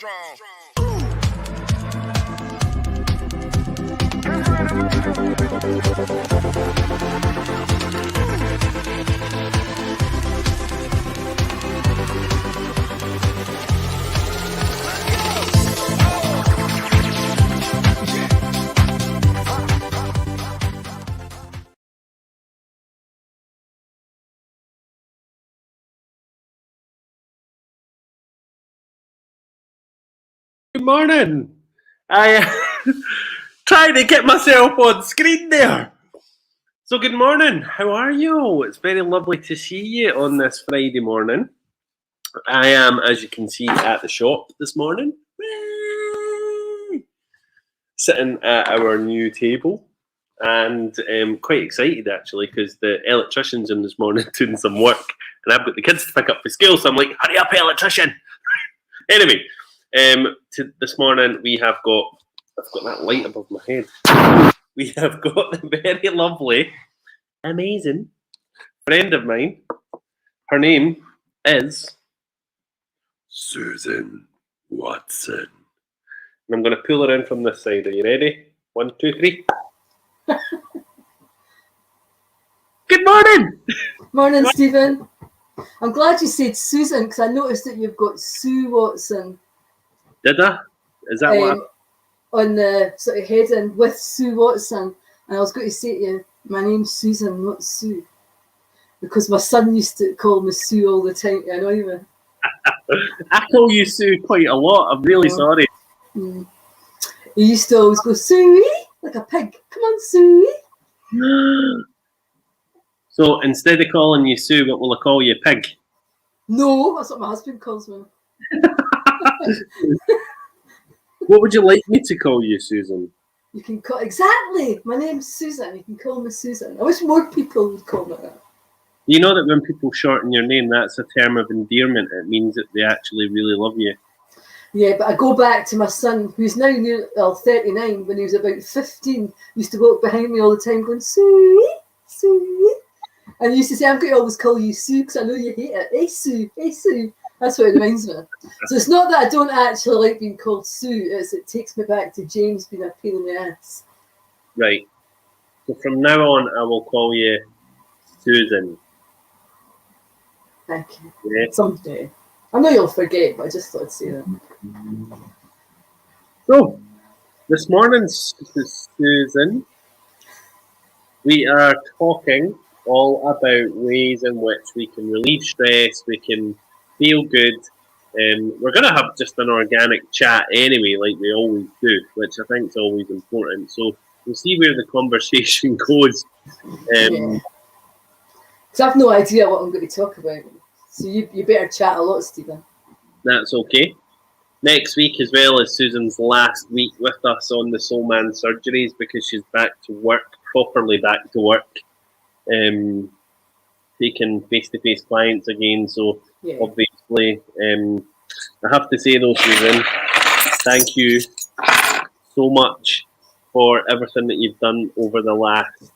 Good morning. I trying to get myself on screen there. So good morning. How are you? It's very lovely to see you on this Friday morning. I am, as you can see, at the shop this morning. Sitting at our new table and quite excited actually because the electrician's in this morning doing some work and I've got the kids to pick up for school, so I'm like, hurry up, electrician. Anyway, this morning we have got, I've got that light above my head. We have got the very lovely, amazing friend of mine. Her name is Susan Watson. And I'm going to pull her in from this side. Are you ready? 1, 2, 3. Good morning. Morning, Stephen. I'm glad you said Susan because I noticed that you've got Sue Watson. Did I? Is that what? On the sort of heading with Sue Watson, and I was going to say to you, my name's Susan, not Sue, because my son used to call me Sue all the time to annoy me. I call you Sue quite a lot. I'm really sorry. Mm. He used to always go, Suey, like a pig. Come on, Suey. So instead of calling you Sue, what will I call you? Pig? No, that's what my husband calls me. What would you like me to call you, Susan? You can call exactly. My name's Susan. You can call me Susan. I wish more people would call me that. You know that when people shorten your name, that's a term of endearment. It means that they actually really love you. Yeah, but I go back to my son, who's now 39. When he was about 15, used to walk behind me all the time going, Sue, Sue. And he used to say, I'm going to always call you Sue because I know you hate it. Hey, Sue, hey, Sue. That's what it reminds me. So it's not that I don't actually like being called Sue, it takes me back to James being a pain in the ass. Right. So from now on, I will call you Susan. Thank you. Yeah. Someday. I know you'll forget, but I just thought I'd say that. So, this morning, Susan, we are talking all about ways in which we can relieve stress, we can feel good. We're going to have just an organic chat anyway, like we always do, which I think is always important. So, we'll see where the conversation goes. Because I've no idea what I'm going to talk about. So you better chat a lot, Stephen. That's okay. Next week as well is Susan's last week with us on the Soul Man Surgeries because she's back to work, properly back to work, taking face-to-face clients again. So obviously, I have to say though, Susan, thank you so much for everything that you've done over the last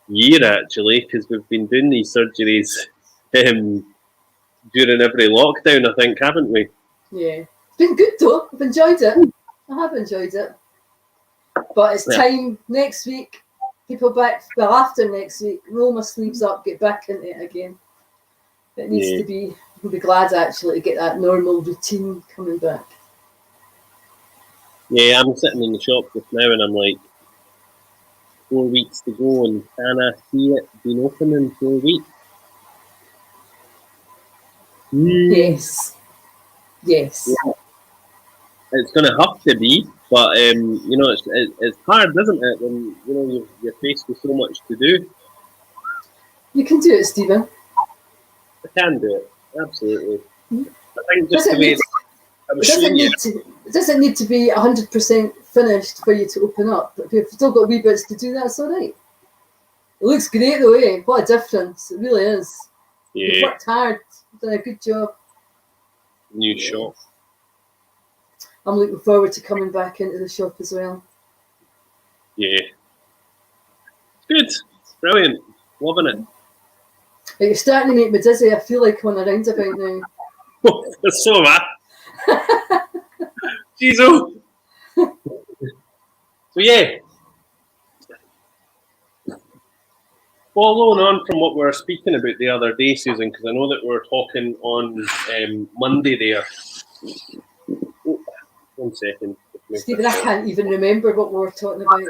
year actually, because we've been doing these surgeries during every lockdown, I think, haven't we? Yeah. It's been good though. I've enjoyed it. I have enjoyed it. But it's time next week. People back, well, after next week, roll my sleeves up, get back into it again. It needs to be, we'll be glad actually to get that normal routine coming back. Yeah, I'm sitting in the shop just now and I'm like, 4 weeks to go and can I see it being open in 4 weeks? Yes. Yes. Yeah. It's going to have to be, but you know, it's hard, isn't it? When you know you're faced with so much to do. You can do it, Stephen. I can do it, absolutely. Mm-hmm. I think just the way it doesn't need to be 100% finished for you to open up. But if you've still got wee bits to do, that's all right. It looks great though, eh? What a difference! It really is. Yeah. You've worked hard. You've done a good job. New shop. I'm looking forward to coming back into the shop as well. Yeah. Good. Brilliant. Loving it. But you're starting to make me dizzy. I feel like I'm on a roundabout now. So am I. Jeez, oh. So yeah, following on from what we were speaking about the other day, Susan, because I know that we were talking on Monday there. Oh, 1 second. Stephen, I can't even remember what we were talking about.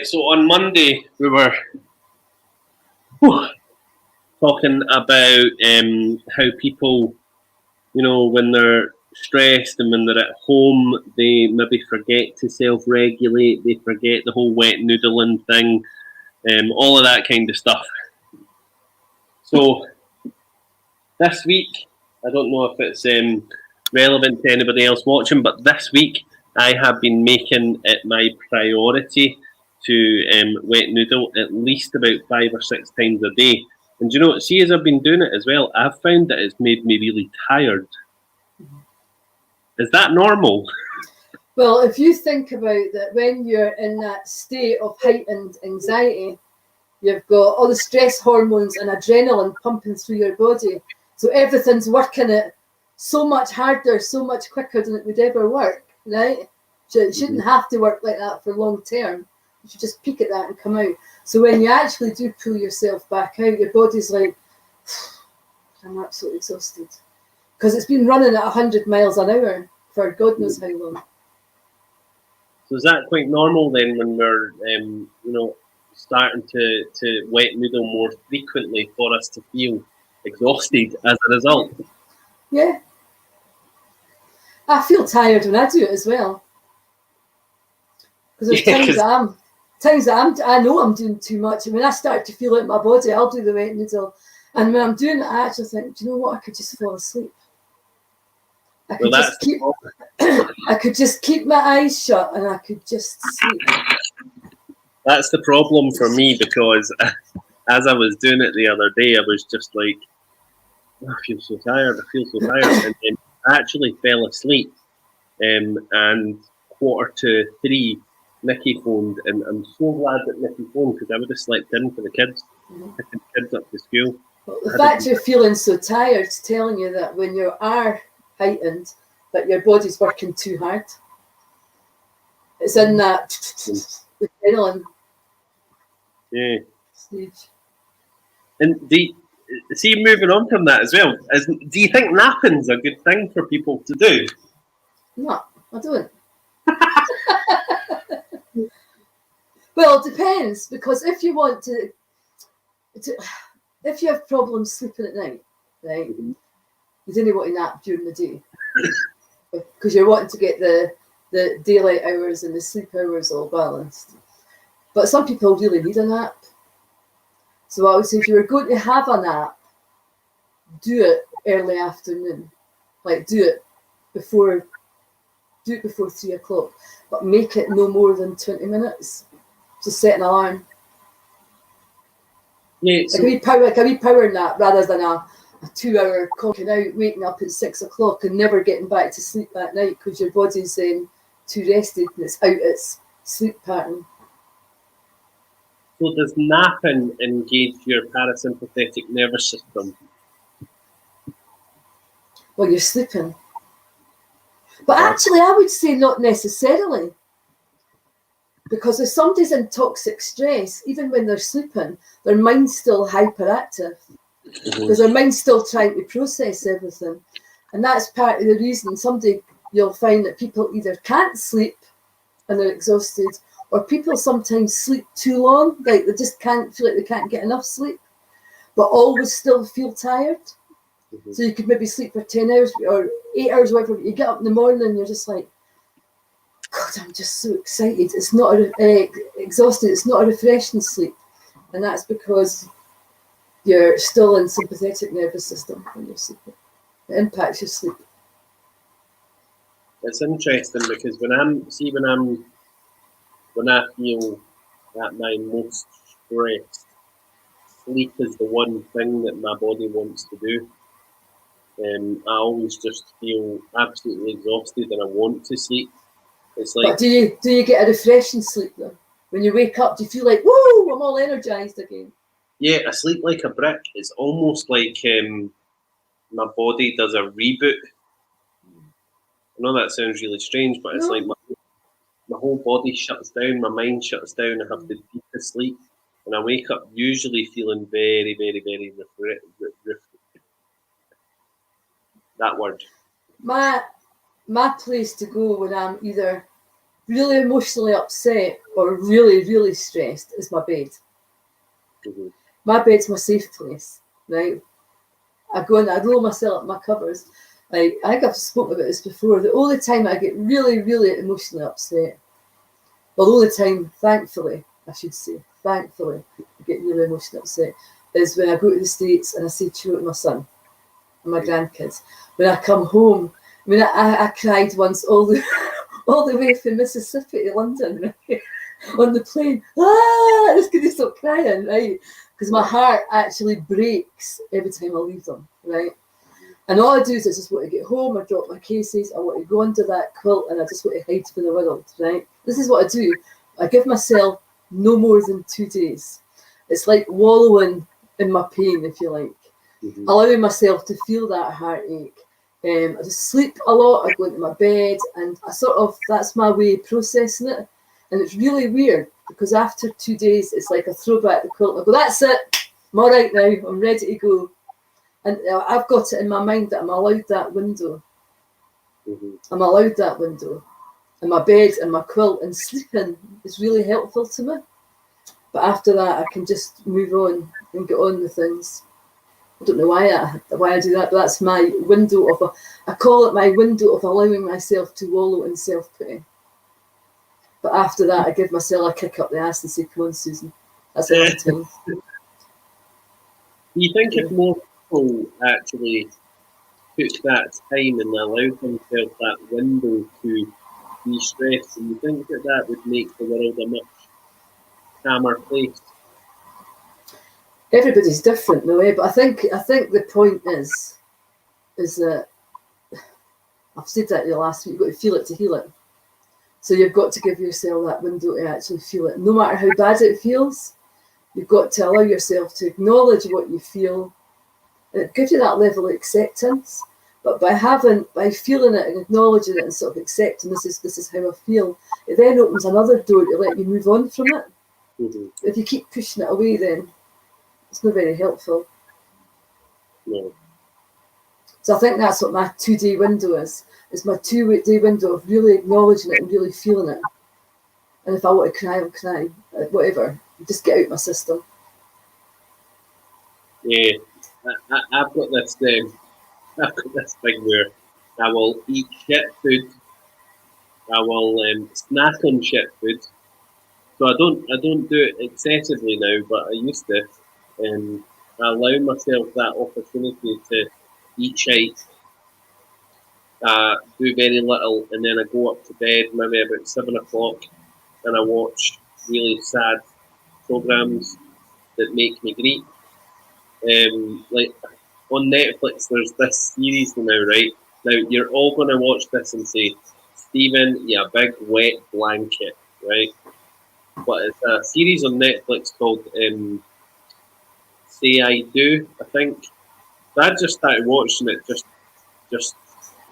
So on Monday we were talking about how people, you know, when they're stressed and when they're at home, they maybe forget to self-regulate. They forget the whole wet noodling thing, all of that kind of stuff. So this week, I don't know if it's relevant to anybody else watching, but this week I have been making it my priority to wet noodle at least about 5 or 6 times a day. And you know, see, as I've been doing it as well, I've found that it's made me really tired. Is that normal? Well, if you think about that, when you're in that state of heightened anxiety, you've got all the stress hormones and adrenaline pumping through your body. So everything's working it so much harder, so much quicker than it would ever work, right? So it shouldn't have to work like that for long term. You should just peak at that and come out. So when you actually do pull yourself back out, your body's like, I'm absolutely exhausted. Because it's been running at 100 miles an hour for God knows how long. So is that quite normal then when we're, you know, starting to wet noodle more frequently for us to feel exhausted as a result? Yeah. I feel tired when I do it as well. Because there's times that I know I'm doing too much. And when I start to feel it in my body, I'll do the wet noodle. And when I'm doing it, I actually think, do you know what? I could just fall asleep. I could just keep my eyes shut and I could just sleep. That's the problem for me, because as I was doing it the other day, I was just like, oh, I feel so tired, and then I actually fell asleep. And 2:45, Nikki phoned, and I'm so glad that Nikki phoned, because I would have slept in for the kids, picking the kids up to school. Well, the fact you're feeling so tired is telling you that when you are heightened, that your body's working too hard. It's in that adrenaline stage. And see, moving on from that as well, do you think napping's a good thing for people to do? No, I don't. Well, it depends, because if you want to if you have problems sleeping at night, right, you don't want to nap during the day because you're wanting to get the daylight hours and the sleep hours all balanced. But some people really need a nap. So I would say if you were going to have a nap, do it early afternoon. Like do it before 3 o'clock, but make it no more than 20 minutes. Just set an alarm. Yeah, so Like a wee power nap rather than a 2 hour conking out, waking up at 6 o'clock and never getting back to sleep that night because your body's too rested and it's out its sleep pattern. So does napping engage your parasympathetic nervous system? Well, you're sleeping. But actually, I would say not necessarily. Because if somebody's in toxic stress, even when they're sleeping, their mind's still hyperactive. Because their mind's still trying to process everything. And that's part of the reason you'll find that people either can't sleep and they're exhausted, or people sometimes sleep too long, like they just can't feel like they can't get enough sleep, but always still feel tired. So you could maybe sleep for 10 hours or 8 hours, whatever, but you get up in the morning and you're just like, God, I'm just so excited. It's not exhausted. It's not a refreshing sleep. And that's because you're still in sympathetic nervous system when you're sleeping. It impacts your sleep. It's interesting because when I feel at my most stressed, sleep is the one thing that my body wants to do. I always just feel absolutely exhausted and I want to sleep. It's like, but do you get a refreshing sleep though? When you wake up, do you feel like, whoa, I'm all energized again? yeah, I sleep like a brick. It's almost like my body does a reboot. know that sounds really strange, but it's No. like my whole body shuts down, my mind shuts down. I have the deepest sleep, and I wake up usually feeling very, very, very that word. My place to go when I'm either really emotionally upset or really, really stressed is my bed. Mm-hmm. My bed's my safe place, right? I go and I roll myself up my covers. Like, I think I've spoken about this before. The only time I get really, really emotionally upset, well, the only time, thankfully, I should say, thankfully, I get really emotionally upset, is when I go to the States and I say cheer to my son and my grandkids. When I come home, I mean, I cried once all the all the way from Mississippi to London, right? On the plane. I just couldn't stop crying, right? Because my heart actually breaks every time I leave them, right? And all I do is I just want to get home, I drop my cases, I want to go under that quilt, and I just want to hide from the world, right? This is what I do. I give myself no more than 2 days. It's like wallowing in my pain, if you like. Mm-hmm. Allowing myself to feel that heartache. I just sleep a lot, I go into my bed, and I that's my way of processing it. And it's really weird, because after 2 days, it's like I throw back the quilt and I go, that's it, I'm all right now, I'm ready to go. And I've got it in my mind that I'm allowed that window. Mm-hmm. I'm allowed that window. And my bed and my quilt and sleeping is really helpful to me. But after that, I can just move on and get on with things. I don't know why I do that, but that's my window I call it my window of allowing myself to wallow in self-pity. But after that, I give myself a kick up the ass and say, come on, Susan, that's enough time. Do you think if more people actually took that time and allowed themselves that window to be stressed, do you think that would make the world a much calmer place? Everybody's different, no way, but I think the point is that I've said that to you last week. You've got to feel it to heal it. So you've got to give yourself that window to actually feel it, no matter how bad it feels. You've got to allow yourself to acknowledge what you feel. And it gives you that level of acceptance. But by feeling it and acknowledging it and sort of accepting this is how I feel, it then opens another door to let you move on from it. Mm-hmm. If you keep pushing it away, then it's not very helpful. No. So I think that's what my 2-day window is. It's my 2-day window of really acknowledging it and really feeling it. And if I want to cry, I'll cry. Whatever. Just get out my system. Yeah, I've got this thing where I will eat shit food. I will snack on shit food. So I don't do it excessively now, but I used to. I allow myself that opportunity to eat shite, do very little, and then I go up to bed maybe about 7 o'clock, and I watch really sad programs that make me grieve. Like on Netflix, there's this series now, right? Now you're all going to watch this and say, Stephen, you big wet blanket, right? But it's a series on Netflix called Say I Do, I think. So I just started watching it just because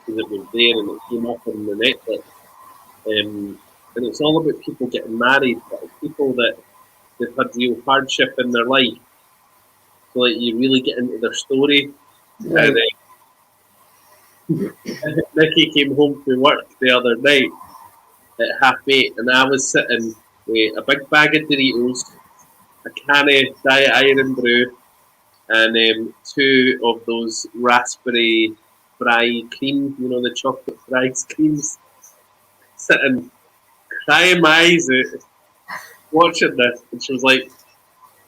it was there and it came up on the Netflix. And it's all about people getting married, but people that they've had real hardship in their life. So like you really get into their story. Right. And Nikki came home from work the other night at 8:30, and I was sitting with a big bag of Doritos, a can of Diet Iron Brew, and 2 of those raspberry fry cream, the chocolate fries creams, sitting crying my eyes out, watching this, and she was like,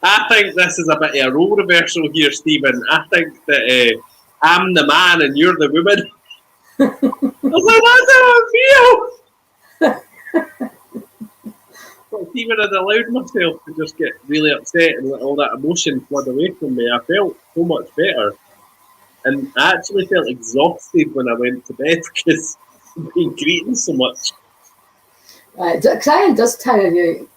I think this is a bit of a role reversal here, Stephen. I think that I'm the man and you're the woman. I was like, that's how I feel. But even as I allowed myself to just get really upset and let all that emotion flood away from me, I felt so much better. And I actually felt exhausted when I went to bed because I've been greeting so much. Crying does tire you out.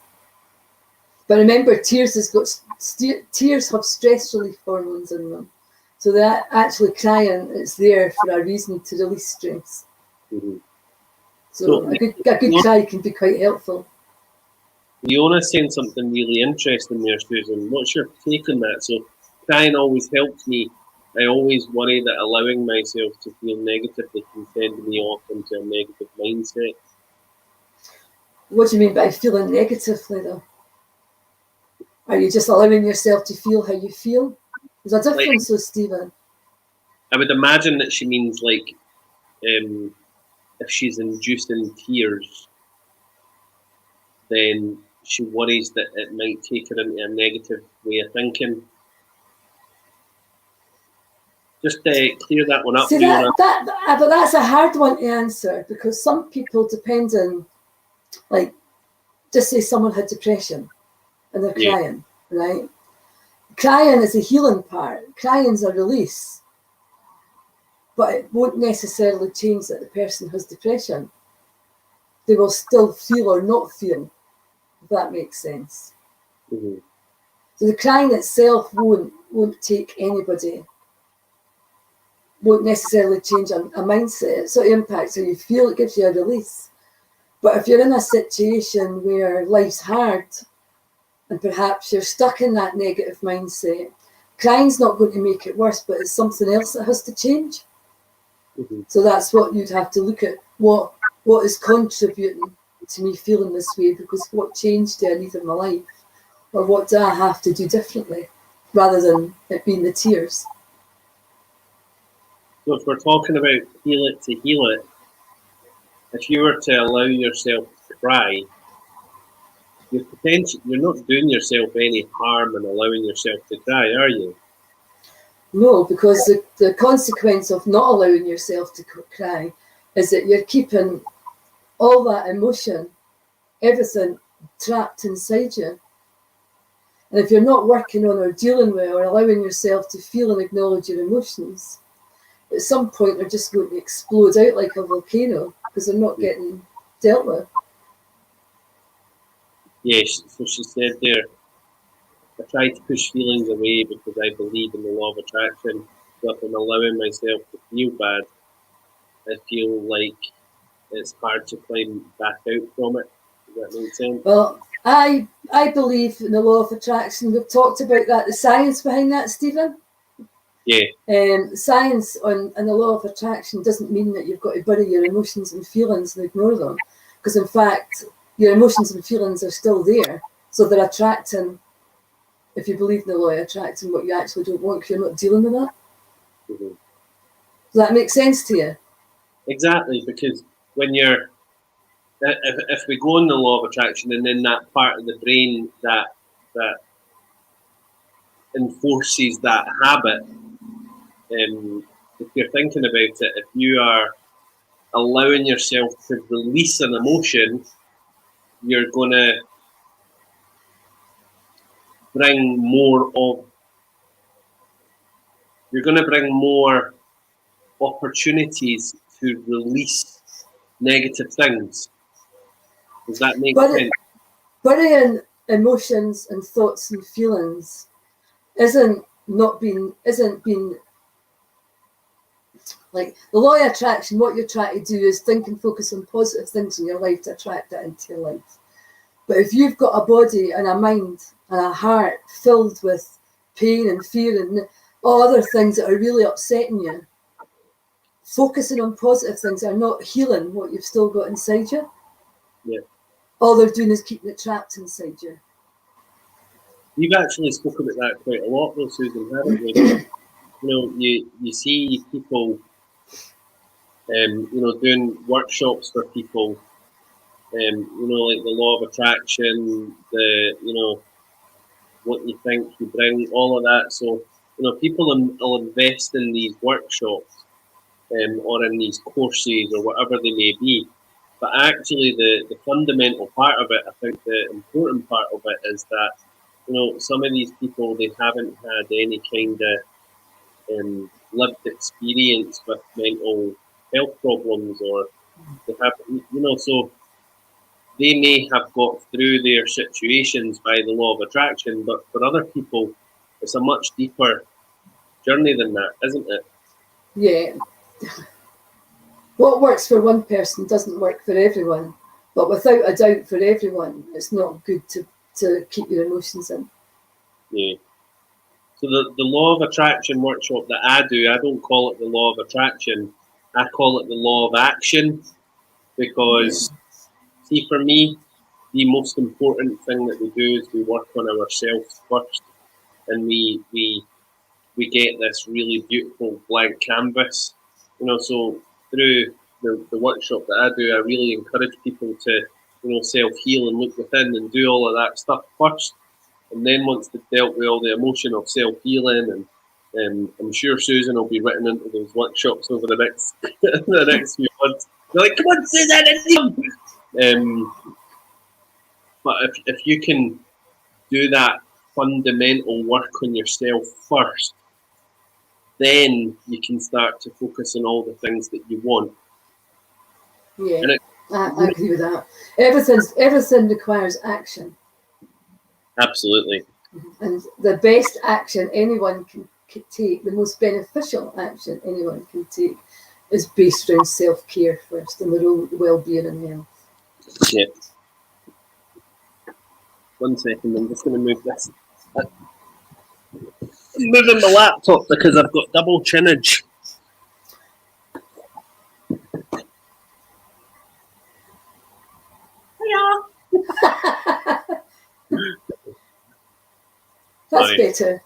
But remember, tears have stress relief hormones in them. So that actually crying, it's there for a reason to release stress. Mm-hmm. So a good cry can be quite helpful. Leona's saying something really interesting there, Susan. What's your take on that? So crying always helps me. I always worry that allowing myself to feel negatively can send me off into a negative mindset. What do you mean by feeling negatively, though? Are you just allowing yourself to feel how you feel? There's a difference with Stephen. I would imagine that she means like if she's inducing tears, then she worries that it might take her into a negative way of thinking. Just clear that one up. See, but that's a hard one to answer, because some people, depending, like, just say someone had depression and they're crying, right? Crying is a healing part. Crying's a release. But it won't necessarily change that the person has depression. They will still feel or not feel, if that makes sense. Mm-hmm. So the crying itself won't take anybody, won't necessarily change a mindset. So it impacts how you feel, it gives you a release. But if you're in a situation where life's hard and perhaps you're stuck in that negative mindset, crying's not going to make it worse, but it's something else that has to change. Mm-hmm. So that's what you'd have to look at. What is contributing to me feeling this way? Because what change do I need in my life? Or what do I have to do differently, rather than it being the tears? So if we're talking about heal it to heal it, if you were to allow yourself to cry, you're not doing yourself any harm in allowing yourself to cry, are you? No, because the consequence of not allowing yourself to cry is that you're keeping all that emotion, everything, trapped inside you. And if you're not working on or dealing with or allowing yourself to feel and acknowledge your emotions, at some point they're just going to explode out like a volcano because they're not getting dealt with. Yes, so she said there, I try to push feelings away because I believe in the law of attraction. So if I'm allowing myself to feel bad, I feel like it's hard to climb back out from it. Does that make sense? Well, I believe in the law of attraction. We've talked about that, the science behind that, Stephen. Yeah. Science and the law of attraction doesn't mean that you've got to bury your emotions and feelings and ignore them. Because in fact, your emotions and feelings are still there. So they're attracting, if you believe in the law of attracting what you actually don't want, because you're not dealing with that. Mm-hmm. Does that make sense to you? Exactly, because when you're, if we go on the law of attraction and then that part of the brain that enforces that habit, if you're thinking about it, if you are allowing yourself to release an emotion, you're going to bring more opportunities to release negative things. Does that make sense? Burying emotions and thoughts and feelings isn't being like the law of attraction. What you're trying to do is think and focus on positive things in your life to attract that into your life. But if you've got a body and a mind and a heart filled with pain and fear and all other things that are really upsetting you, focusing on positive things are not healing what you've still got inside you. Yeah. All they're doing is keeping it trapped inside you. You've actually spoken about that quite a lot, though, Susan, haven't you? You see people, doing workshops for people, like the law of attraction, what you think you bring, all of that. So, people will invest in these workshops or in these courses or whatever they may be. But actually, the fundamental part of it, I think the important part of it is that, some of these people, they haven't had any kind of lived experience with mental health problems, or they have, so they may have got through their situations by the law of attraction, but for other people, it's a much deeper journey than that, isn't it? Yeah. What works for one person doesn't work for everyone, but without a doubt, for everyone, it's not good to keep your emotions in. Yeah. So the law of attraction workshop that I do, I don't call it the law of attraction. I call it the law of action, because, see, for me, the most important thing that we do is we work on ourselves first, and we get this really beautiful blank canvas. So through the workshop that I do, I really encourage people to, self-heal and look within and do all of that stuff first. And then once they've dealt with all the emotion of self-healing, and I'm sure Susan will be written into those workshops over the next the next few months. They're like, come on, Susan! But if you can do that fundamental work on yourself first, then you can start to focus on all the things that you want. Yeah, I agree with that. Everything requires action. Absolutely. And the best action anyone can take, the most beneficial action anyone can take, is based around self-care first and their own well-being and health. Yeah. 1 second, I'm just going to move this. I'm moving my laptop because I've got double chinnage. That's Sorry. better.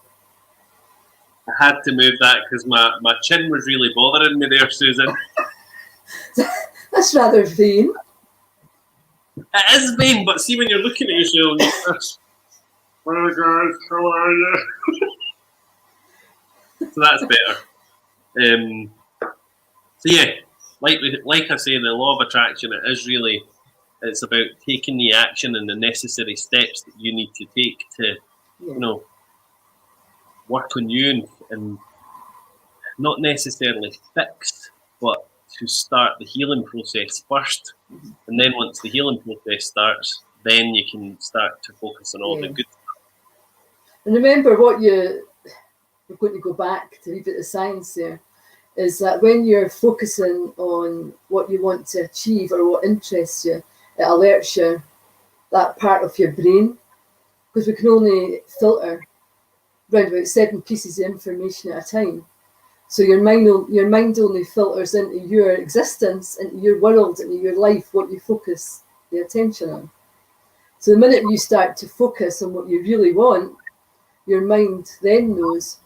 I had to move that because my chin was really bothering me there, Susan. That's rather vain. It is vain, but see, when you're looking at yourself, "Well, guys, how are you?" So that's better. So yeah, like I say, the law of attraction, it's about taking the action and the necessary steps that you need to take to, work on you and not necessarily fix, but to start the healing process first. And then once the healing process starts, then you can start to focus on all the good stuff. And remember we're going to go back to a bit of science there, is that when you're focusing on what you want to achieve or what interests you, it alerts you that part of your brain, because we can only filter around about 7 pieces of information at a time. So your mind only filters into your existence, into your world, into your life, what you focus the attention on. So the minute you start to focus on what you really want, your mind then knows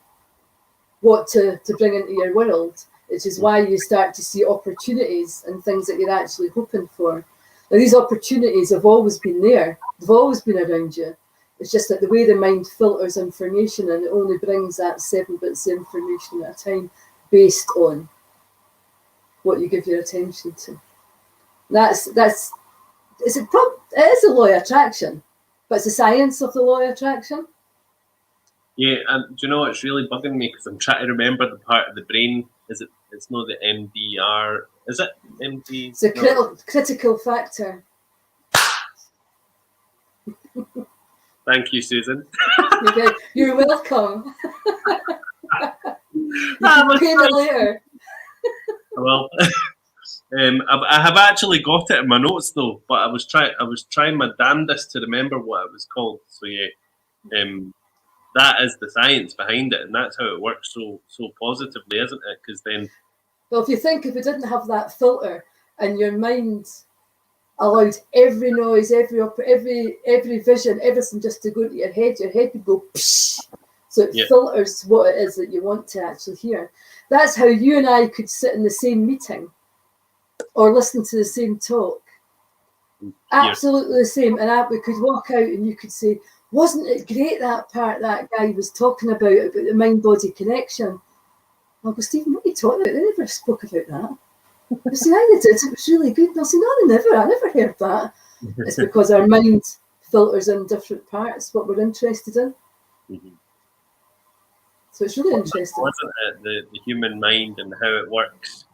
what to bring into your world, which is why you start to see opportunities and things that you're actually hoping for. Now, these opportunities have always been there. They've always been around you. It's just that the way the mind filters information, and it only brings that 7 bits of information at a time based on what you give your attention to. It is a law of attraction, but it's the science of the law of attraction. Yeah, and do you know what's really bugging me, because I'm trying to remember the part of the brain. It's not the MDR. Is it MD? It's a critical factor. Thank you, Susan. You're welcome. You can pay me later. Well, I have actually got it in my notes though, but I was trying my damnedest to remember what it was called. So yeah, that is the science behind it, and that's how it works so positively, isn't it? Because then, well, if you we didn't have that filter, and your mind allowed every noise, every vision, everything just to go to your head would go psh. So it filters what it is that you want to actually hear. That's how you and I could sit in the same meeting or listen to the same talk. Absolutely the same. And we could walk out and you could say, wasn't it great that part that guy was talking about the mind-body connection? I'll go, Stephen, what are you talking about? They never spoke about that. I say, I did. It was really good. And I'll say, no, I never heard that. It's because our mind filters in different parts, what we're interested in. Mm-hmm. So it's really interesting. Wasn't it the human mind and how it works?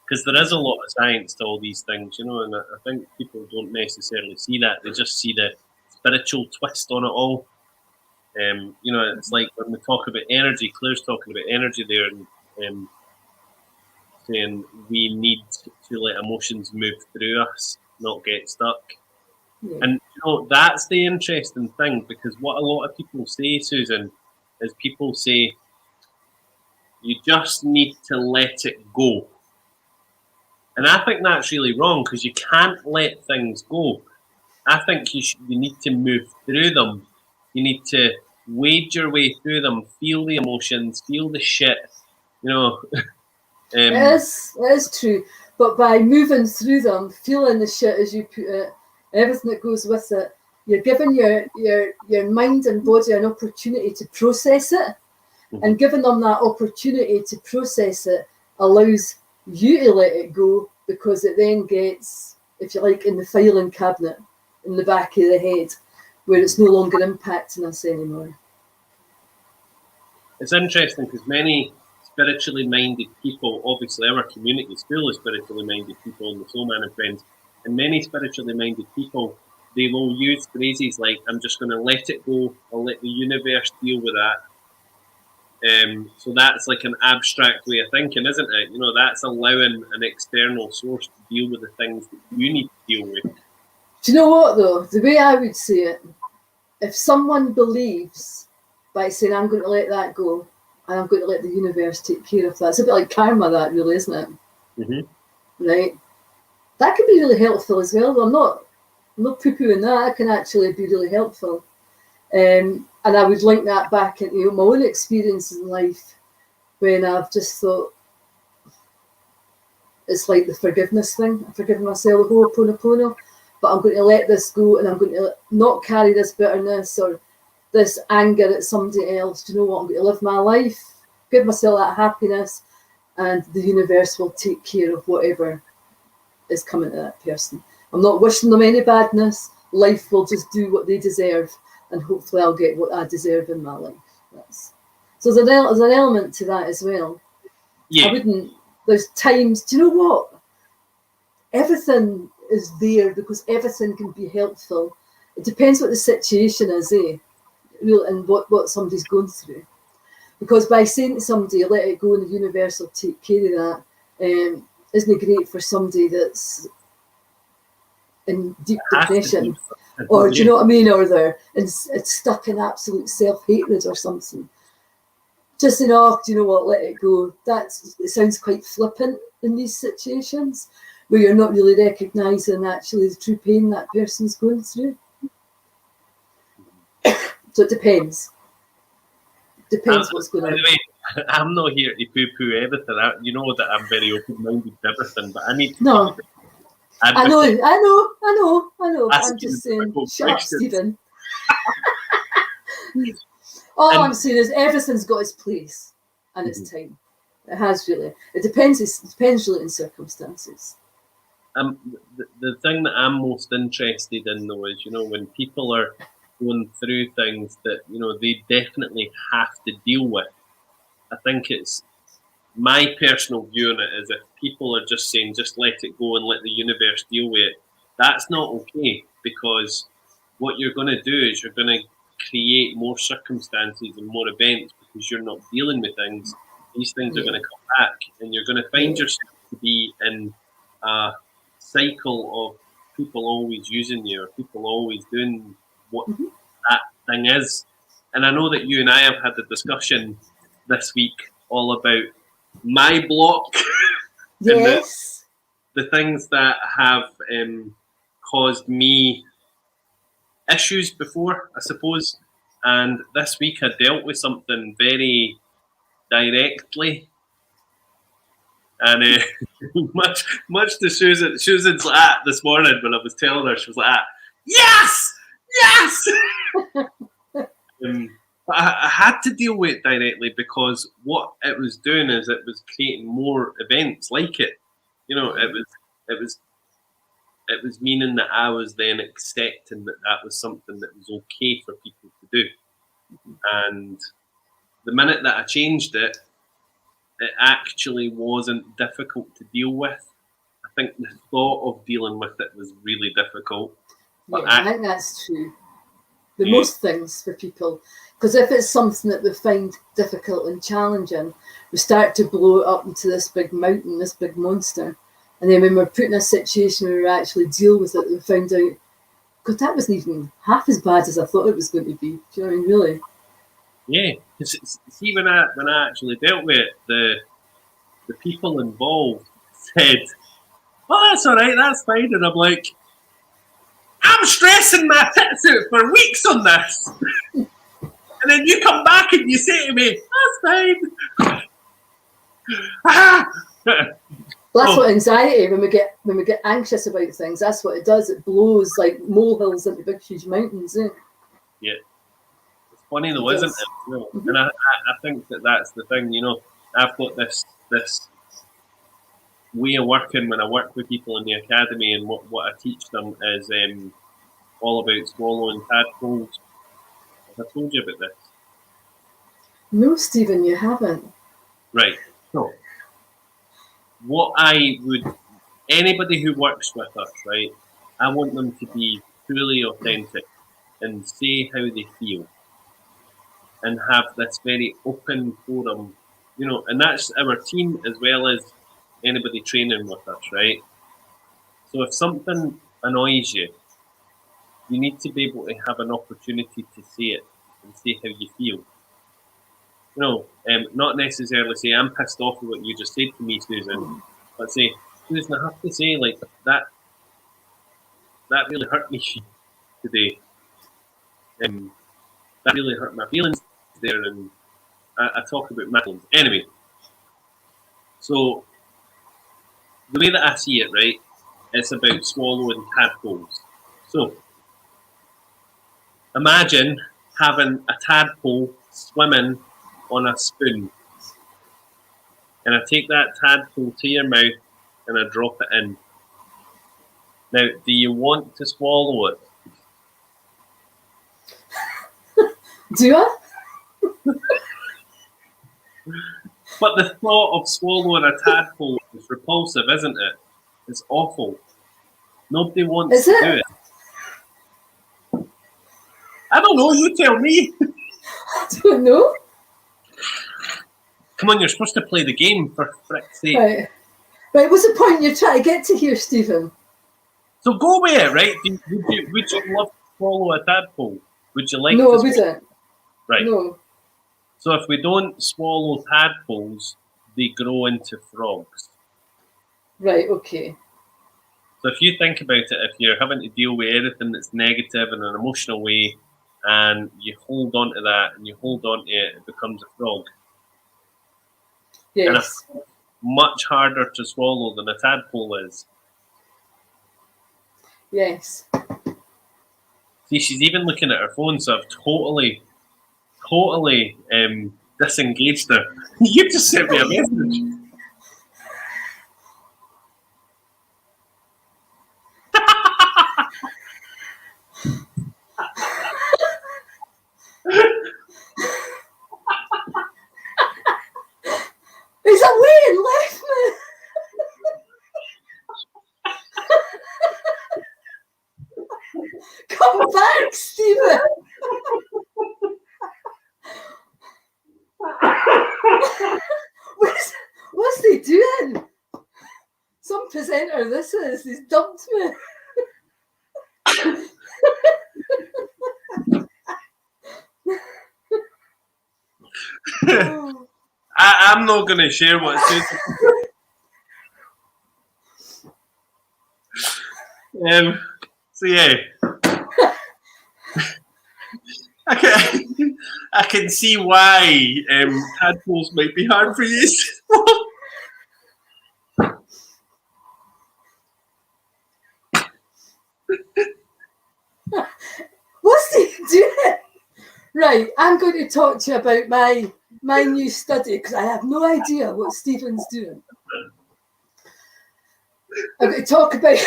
Because there is a lot of science to all these things, and I think people don't necessarily see that. They just see the spiritual twist on it all. It's like when we talk about energy, Claire's talking about energy there, and saying we need to let emotions move through us, not get stuck. Yeah. And that's the interesting thing, because what a lot of people say, Susan, is people say you just need to let it go. And I think that's really wrong, because you can't let things go. I think you need to move through them. You need to wade your way through them, feel the emotions, feel the shit. It is true. But by moving through them, feeling the shit, as you put it, everything that goes with it, you're giving your mind and body an opportunity to process it. Mm-hmm. And giving them that opportunity to process it allows you to let it go, because it then gets, if you like, in the filing cabinet in the back of the head, where it's no longer impacting us anymore. It's interesting because many spiritually minded people, obviously our community is full of spiritually minded people in the Soul Man and Friends, and many spiritually minded people, they will use phrases like, I'm just going to let it go, I'll let the universe deal with that. So that's like an abstract way of thinking, isn't it? That's allowing an external source to deal with the things that you need to deal with. Do you know what, though? The way I would say it, if someone believes by saying, I'm going to let that go, and I'm going to let the universe take care of that, it's a bit like karma, that really, isn't it? Mm-hmm. Right? That can be really helpful as well. I'm not poo-pooing that. That can actually be really helpful. And I would link that back into my own experiences in life, when I've just thought, it's like the forgiveness thing. I've forgiven myself, Ho'oponopono, but I'm going to let this go, and I'm going to not carry this bitterness or this anger at somebody else. Do you know what? I'm going to live my life, give myself that happiness, and the universe will take care of whatever is coming to that person. I'm not wishing them any badness. Life will just do what they deserve, and hopefully I'll get what I deserve in my life. So there's an element to that as well. Yeah. There's times, do you know what? Everything is there because everything can be helpful. It depends what the situation is, and what somebody's going through. Because by saying to somebody, let it go and the universe will take care of that, isn't it great for somebody that's in deep depression? Or do you know what I mean? Or it's stuck in absolute self-hatred or something. Just saying, do you know what, let it go. It sounds quite flippant in these situations, where you're not really recognising actually the true pain that person's going through. So it depends. Depends what's going on. By the way, I'm not here to poo-poo everything. You know that I'm very open-minded to everything, but I need to... No. I know. I'm just saying, shut up, Stephen. All I'm saying is everything's got its place and its time. It has really. It depends really on circumstances. The thing that I'm most interested in, though, is when people are going through things that they definitely have to deal with. I think it's my personal view on it is, if people are just saying just let it go and let the universe deal with it, that's not okay, because what you're going to do is you're going to create more circumstances and more events, because you're not dealing with things. These things are going to come back, and you're going to find yourself to be in a cycle of people always using you, or people always doing what that thing is. And I know that you and I have had the discussion this week all about my block. Yes. And the things that have caused me issues before, I suppose. And this week I dealt with something very directly. And much to Susan's like this morning when I was telling her, she was like, yes! But I had to deal with it directly, because what it was doing is it was creating more events like it. It was meaning that I was then accepting that was something that was okay for people to do. And the minute that I changed it, it actually wasn't difficult to deal with. I think the thought of dealing with it was really difficult. I think that's true. Most things for people, Because if it's something that we find difficult and challenging, we start to blow it up into this big mountain, this big monster. And then when we're put in a situation where we actually deal with it, we find out, God, that wasn't even half as bad as I thought it was going to be. Do you know what I mean? Really? Yeah. See, when I actually dealt with it, the people involved said, "Oh, that's all right, that's fine," and I'm like, "I'm stressing my tits out for weeks on this." And then you come back and you say to me, "That's fine." That's what anxiety, when we get anxious about things, that's what it does. It blows like molehills into big huge mountains. Yeah. It's funny though, isn't it? You know? And I think that's the thing, you know. I've got this way of working when I work with people in the academy, and what I teach them is all about swallowing tadpoles. Have I told you about this? No, Stephen, you haven't. Right. So what anybody who works with us, right, I want them to be truly authentic and say how they feel and have this very open forum, you know, and that's our team as well as anybody training with us, right? So if something annoys you, you need to be able to have an opportunity to say it and say how you feel. You know, not necessarily say, "I'm pissed off at what you just said to me, Susan," but say, "Susan, I have to say, like, that really hurt me today. That really hurt my feelings there," and I talk about my feelings. Anyway, so the way that I see it, right, it's about swallowing tadpoles. So imagine having a tadpole swimming on a spoon, and I take that tadpole to your mouth and I drop it in. Now, do you want to swallow it? Do I? But the thought of swallowing a tadpole is repulsive, isn't it? It's awful. Nobody wants to do it. I don't know, you tell me. I don't know. Come on, you're supposed to play the game, for frick's sake. Right, what's the point you're trying to get to here, Stephen? So go with it, right? Would you love to swallow a tadpole? Would you like No, to I wouldn't. Right. No. So if we don't swallow tadpoles, they grow into frogs. Right, okay. So if you think about it, if you're having to deal with anything that's negative in an emotional way, and you hold on to that and you hold on to it, it becomes a frog. Yes. And it's much harder to swallow than a tadpole is. Yes. See, she's even looking at her phone, so I've totally disengaged her. You just sent me a message. He's away and left me. Come back, Stephen. What's he doing? Some presenter this is. He's dumped me. I'm not going to share what Susan. So yeah, I can see why tadpoles might be hard for you. What's he doing? Right, I'm going to talk to you about my new study because I have no idea what Stephen's doing. I'm going to talk about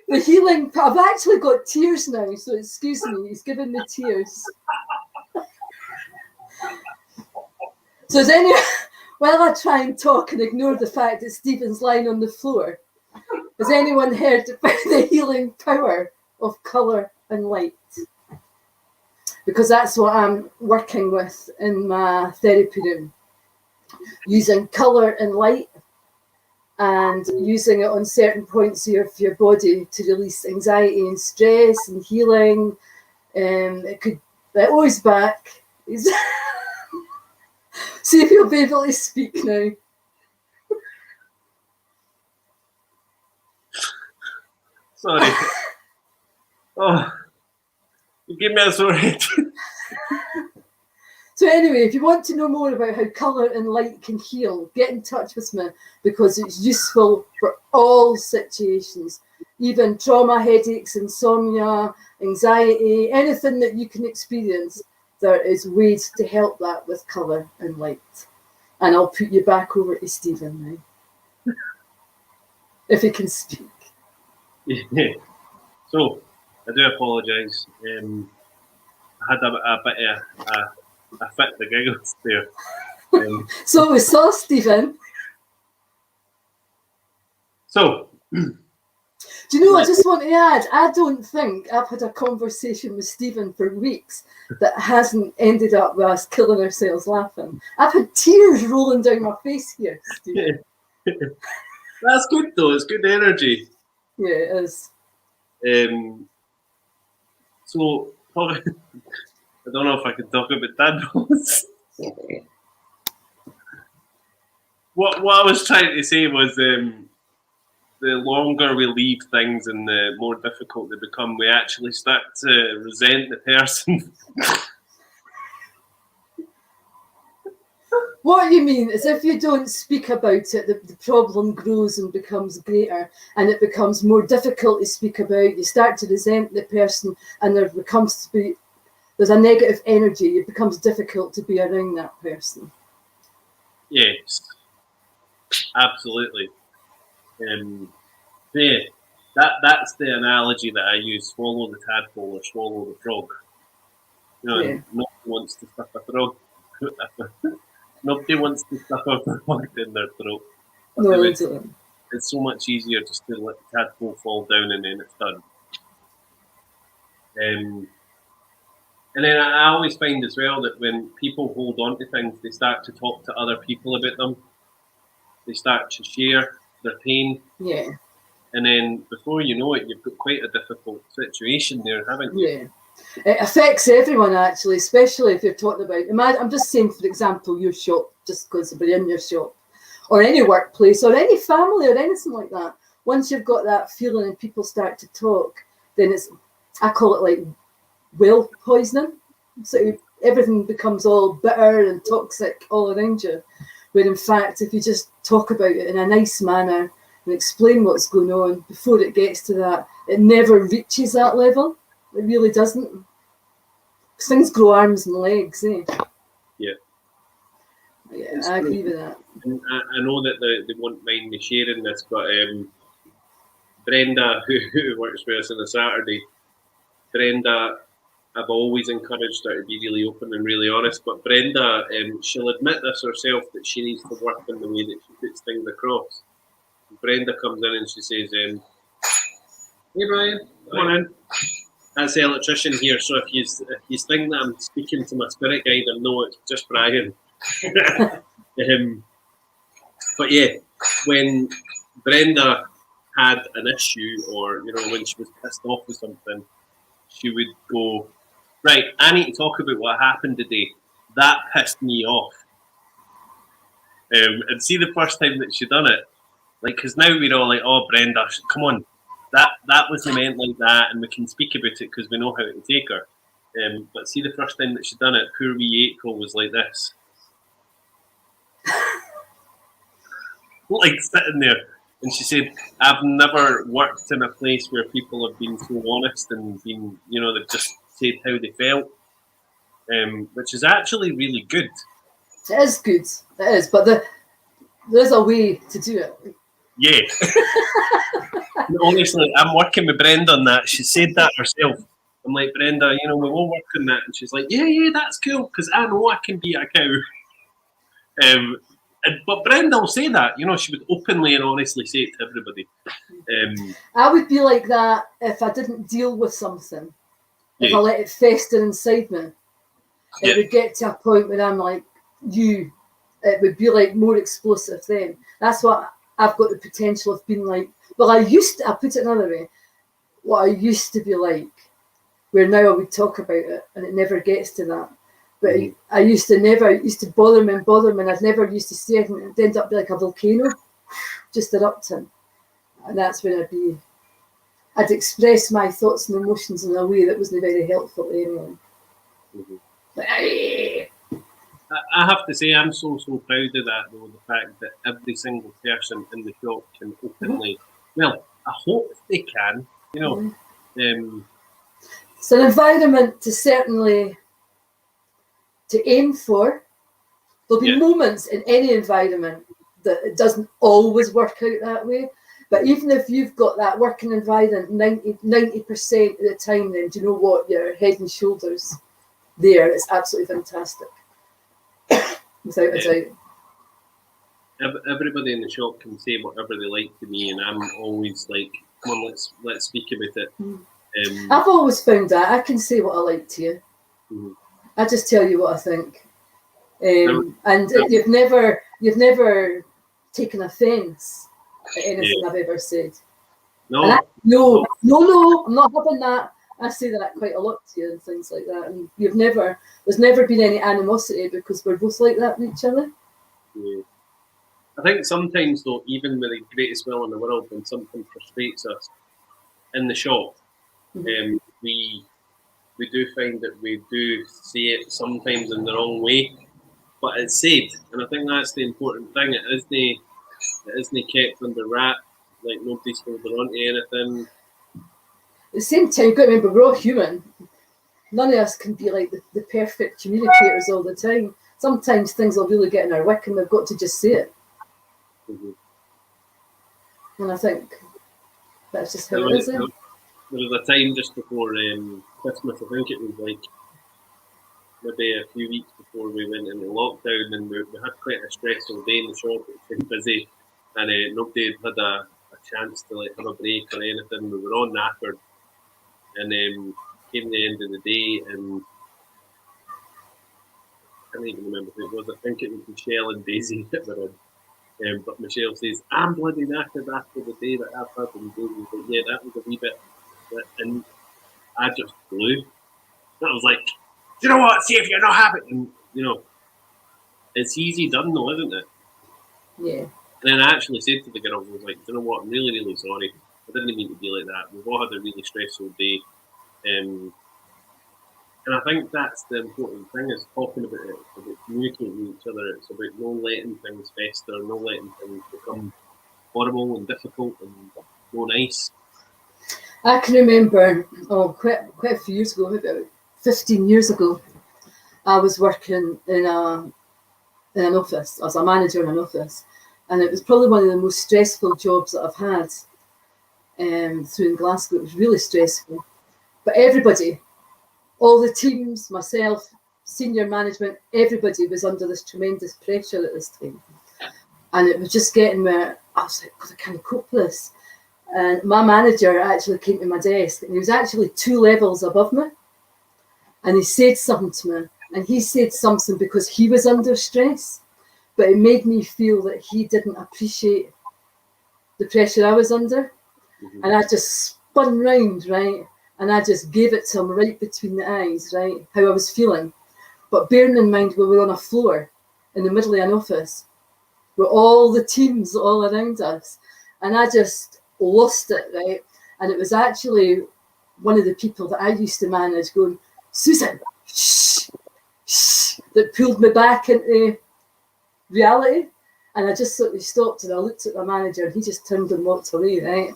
the healing. I've actually got tears now, so excuse me. He's giving me tears. So is while I try and talk and ignore the fact that Stephen's lying on the floor, has anyone heard about the healing power of colour and light? because that's what I'm working with in my therapy room, using colour and light and using it on certain points of your body to release anxiety and stress and healing. It could, always back. See if you'll be able to speak now. Sorry. Oh, you give me a sore head. So anyway, if you want to know more about how colour and light can heal, get in touch with me, because it's useful for all situations, even trauma, headaches, insomnia, anxiety, anything that you can experience. There is ways to help that with colour and light. And I'll put you back over to Stephen now, if he can speak. So, I do apologise. I had a bit of a fit the giggles there. So we saw Stephen. So, do you know, I just want to add, I don't think I've had a conversation with Stephen for weeks that hasn't ended up with us killing ourselves laughing. I've had tears rolling down my face here, Stephen. That's good though, it's good energy. Yeah, it is. So, probably, I don't know if I can talk about Tadpoles. What I was trying to say was the longer we leave things and the more difficult they become, we actually start to resent the person. What you mean is if you don't speak about it, the problem grows and becomes greater, and it becomes more difficult to speak about. You start to resent the person, and there's a negative energy. It becomes difficult to be around that person. Yes, absolutely. Yeah, that's the analogy that I use: swallow the tadpole or swallow the frog. You know, Yeah. nobody wants to stuff a frog. Nobody wants to stuff a frog in their throat. No, they don't. It's so much easier just to let the tadpole fall down and then it's done. And then I always find as well that when people hold on to things, they start to talk to other people about them. They start to share their pain. Yeah. And then before you know it, you've got quite a difficult situation there, haven't you? Yeah. It affects everyone, actually, especially if you're talking about, I'm just saying, for example, your shop, just because we're in your shop, or any workplace, or any family, or anything like that. Once you've got that feeling and people start to talk, then I call it like well poisoning. So everything becomes all bitter and toxic all around you. Where in fact, if you just talk about it in a nice manner and explain what's going on before it gets to that, it never reaches that level. It really doesn't. Because things grow arms and legs, eh? Yeah. Yeah, I agree with that. And I know that they won't mind me sharing this, but Brenda, who works with us on a Saturday, Brenda, I've always encouraged her to be really open and really honest, but Brenda, she'll admit this herself that she needs to work on the way that she puts things across. Brenda comes in and she says, "Hey Brian, come on in. That's the electrician here, so if you think that I'm speaking to my spirit guide, I know it's just Brian." But yeah, when Brenda had an issue, or when she was pissed off with something, she would go, "Right, I need to talk about what happened today. That pissed me off." And see, the first time that she done it, like, because now we're all like, "Oh, Brenda, come on, that wasn't meant like that," and we can speak about it because we know how to take her. But see, the first time that she done it, poor wee April was like this. Like sitting there, and she said, "I've never worked in a place where people have been so honest and been, they've just said how they felt," which is actually really good. It is good. It is, but there's a way to do it. Yeah. Honestly, I'm working with Brenda on that. She said that herself. I'm like, "Brenda, we will work on that," and she's like, "Yeah, that's cool because I know I can be a cow." But Brenda will say that, she would openly and honestly say it to everybody. I would be like that if I didn't deal with something. if I let it fester inside me, it would get to a point where I'm like, it would be like more explosive then. That's what I've got the potential of being like. Well, I put it another way, what I used to be like, where now I would talk about it and it never gets to that. But it used to bother me, and I'd never used to see it, and it'd end up being like a volcano, just erupting. And that's when I'd express my thoughts and emotions in a way that wasn't very helpful to anyone. Like, I have to say, I'm so proud of that, though, the fact that every single person in the shop can openly, well, I hope they can, you know. It's an environment to aim for. There'll be moments in any environment that it doesn't always work out that way. But even if you've got that working environment 90% of the time, then do you know what? You're head and shoulders there. It's absolutely fantastic. Without a doubt. Everybody in the shop can say whatever they like to me, and I'm always like, come on, let's speak about it. I've always found that I can say what I like to you. I just tell you what I think, and you've never taken offence at anything I've ever said. No, I'm not having that. I say that quite a lot to you and things like that, and there's never been any animosity because we're both like that with each other. Yeah. I think sometimes, though, even with the greatest will in the world, when something frustrates us in the shop, we do find that we do say it sometimes in the wrong way, but it's said, and I think that's the important thing. It isn't kept under wrap, like nobody's holding on to anything. At the same time, you've got to remember, we're all human. None of us can be like the perfect communicators all the time. Sometimes things will really get in our wick and we've got to just say it. And I think that's just how it is. There was a time just before Christmas, I think it was like maybe a few weeks before we went into lockdown, and we had quite a stressful day in the shop. It was busy, and nobody had a chance to like have a break or anything. We were all knackered, and came the end of the day, and I can't even remember who it was. I think it was Michelle and Daisy that were in. But Michelle says, I'm bloody knackered after the day that I've had, and Daisy said, yeah, that was a wee bit, and I just blew. And I was like, do you know what? See if you're not happy. And, you know, it's easy done though, isn't it? Yeah. And then I actually said to the girls, I was like, do you know what? I'm really, really sorry. I didn't mean to be like that. We've all had a really stressful day. And I think that's the important thing, is talking about it, about communicating with each other. It's about no letting things fester, no letting things become horrible and difficult and no nice. I can remember, quite a few years ago, maybe about 15 years ago, I was working in an office. I was a manager in an office, and it was probably one of the most stressful jobs that I've had through in Glasgow. It was really stressful. But everybody, all the teams, myself, senior management, everybody was under this tremendous pressure at this time. And it was just getting me, I was like, God, I can't cope with this. And my manager actually came to my desk, and he was actually 2 levels above me. And he said something to me. And he said something because he was under stress. But it made me feel that he didn't appreciate the pressure I was under. And I just spun round, right? And I just gave it to him right between the eyes, right? How I was feeling. But bearing in mind, we were on a floor in the middle of an office with all the teams all around us. And I just lost it, right? And it was actually one of the people that I used to manage going, Susan, shh, shh, that pulled me back into reality. And I just sort of stopped and I looked at my manager and he just turned and walked away, right?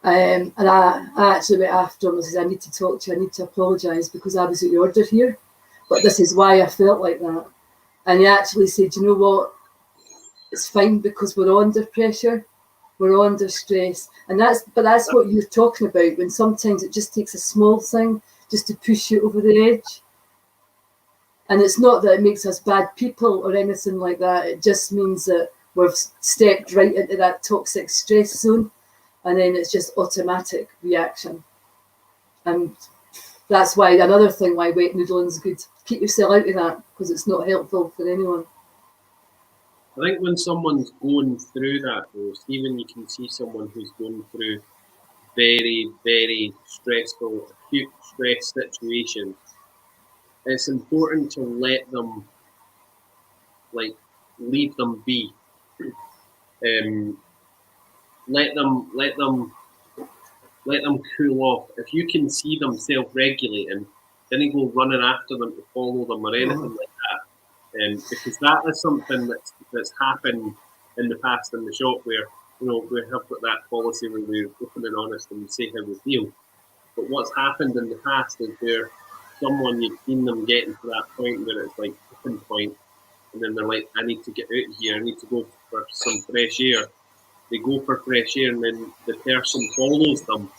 And I actually went after him and said, I need to talk to you, I need to apologise because I was at your order here, but this is why I felt like that. And he actually said, you know what, it's fine because we're under pressure, we're under stress. And that's what you're talking about, when sometimes it just takes a small thing just to push you over the edge. And it's not that it makes us bad people or anything like that, it just means that we've stepped right into that toxic stress zone. And then it's just automatic reaction. And that's why another thing why wet noodling is good. Keep yourself out of that because it's not helpful for anyone. I think when someone's going through that, though, Stephen, you can see someone who's going through very, very stressful, acute stress situation. It's important to let them, like, leave them be. Let them cool off. If you can see them self-regulating, then you go running after them to follow them or anything like that. Because that is something that's happened in the past in the shop where, you know, we have got that policy where we're open and honest and we say how we feel. But what's happened in the past is where someone, you've seen them getting to that point where it's like tipping point, and then they're like, I need to get out of here, I need to go for some fresh air. They go for fresh air and then the person follows them.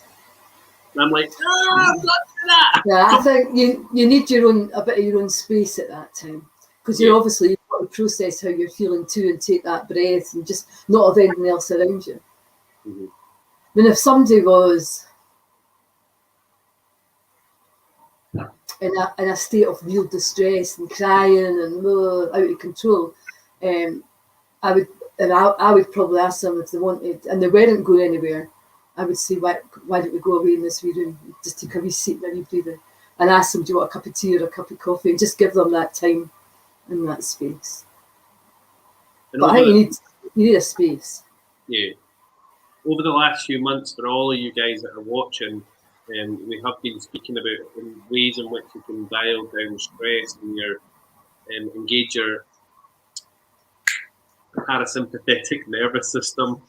And I'm like, I'm not doing that. Yeah, I think you need a bit of your own space at that time. Because you're obviously, you've got to process how you're feeling too and take that breath and just not have anything else around you. Mm-hmm. I mean, if somebody was in a state of real distress and crying and out of control, I would probably ask them if they wanted, and they weren't going anywhere, I would say, why don't we go away in this wee room, just take a wee seat and a wee breather, and ask them, do you want a cup of tea or a cup of coffee, and just give them that time and that space. But I think you need a space. Yeah. Over the last few months, for all of you guys that are watching, we have been speaking about ways in which you can dial down stress and engage your parasympathetic nervous system,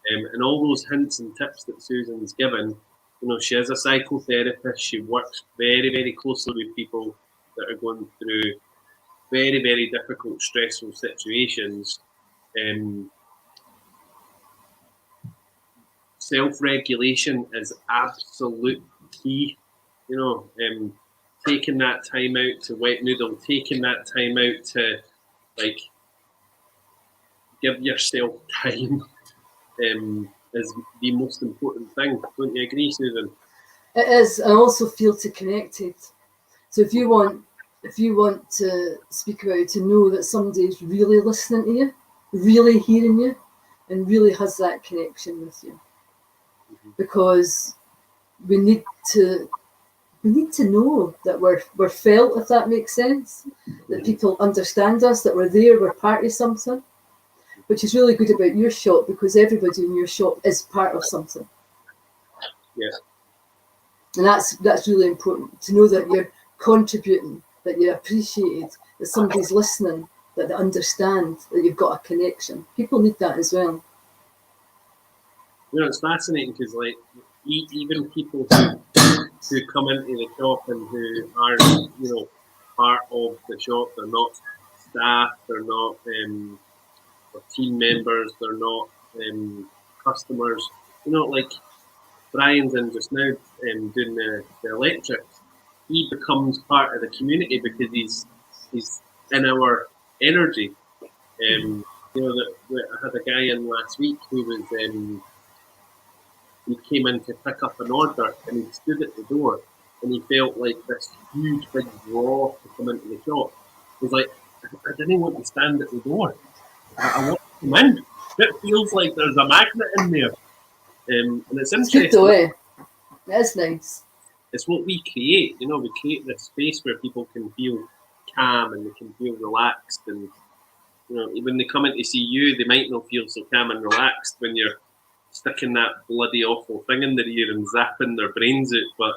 and all those hints and tips that Susan's given. You know, she is a psychotherapist. She works very, very closely with people that are going through very, very difficult, stressful situations. Self-regulation is absolute key. You know, taking that time out to wet noodle, taking that time out to, like, give yourself time is the most important thing. Don't you agree, Susan? It is, and also feel connected. So if you want to speak about it, to know that somebody's really listening to you, really hearing you, and really has that connection with you. Because we need to know that we're felt, if that makes sense, that people understand us, that we're there, we're part of something, which is really good about your shop because everybody in your shop is part of something. Yeah. And that's really important, to know that you're contributing, that you're appreciated, that somebody's listening, that they understand, that you've got a connection. People need that as well. You know, it's fascinating because, like, even people who come into the shop and who are, you know, part of the shop, they're not staff, they're not team members, they're not customers. You know, like Brian's in just now doing the electrics. He becomes part of the community because he's in our energy. You know, I had a guy in last week who was he came in to pick up an order and he stood at the door and he felt like this huge big draw to come into the shop. He's like, I didn't want to stand at the door. I want to come in. It feels like there's a magnet in there. And it's interesting. It's good though, That's nice. It's what we create. You know, we create this space where people can feel calm and they can feel relaxed. And, you know, when they come in to see you, they might not feel so calm and relaxed when you're sticking that bloody awful thing in their ear and zapping their brains out. But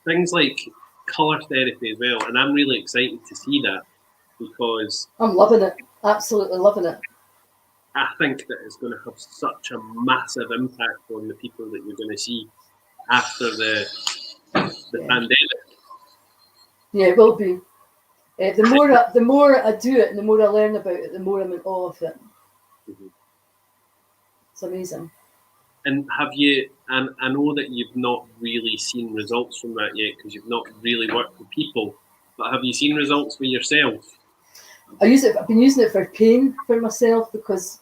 things like colour therapy as well, and I'm really excited to see that because I'm loving it. Absolutely loving it. I think that it's going to have such a massive impact on the people that you're going to see after the pandemic. Yeah, it will be. The more I do it and the more I learn about it, the more I'm in awe of it. Mm-hmm. It's amazing. And have you, and I know that you've not really seen results from that yet because you've not really worked with people, but have you seen results for yourself? I've been using it for pain for myself because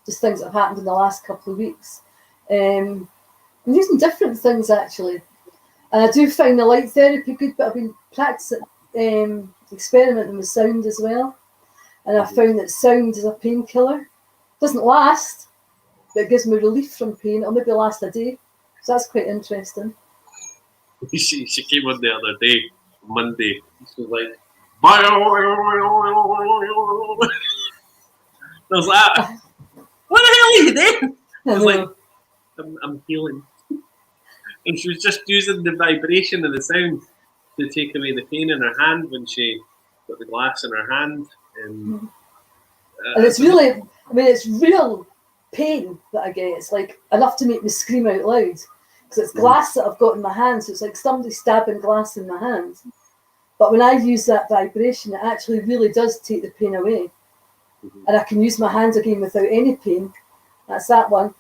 just things that have happened in the last couple of weeks. I'm using different things actually. And I do find the light therapy good, but I've been practicing, experimenting with sound as well. And I found that sound is a painkiller. Doesn't last, but it gives me relief from pain. It'll maybe last a day. So that's quite interesting. She came on the other day, Monday. She was like, I was like, what the hell are you doing? I was like, I'm healing. And she was just using the vibration of the sound to take away the pain in her hand when she got the glass in her hand. And it's really, I mean, it's real pain that I get. It's like enough to make me scream out loud. Because it's glass that I've got in my hand, so it's like somebody stabbing glass in my hand. But when I use that vibration, it actually really does take the pain away. And I can use my hand again without any pain. That's that one.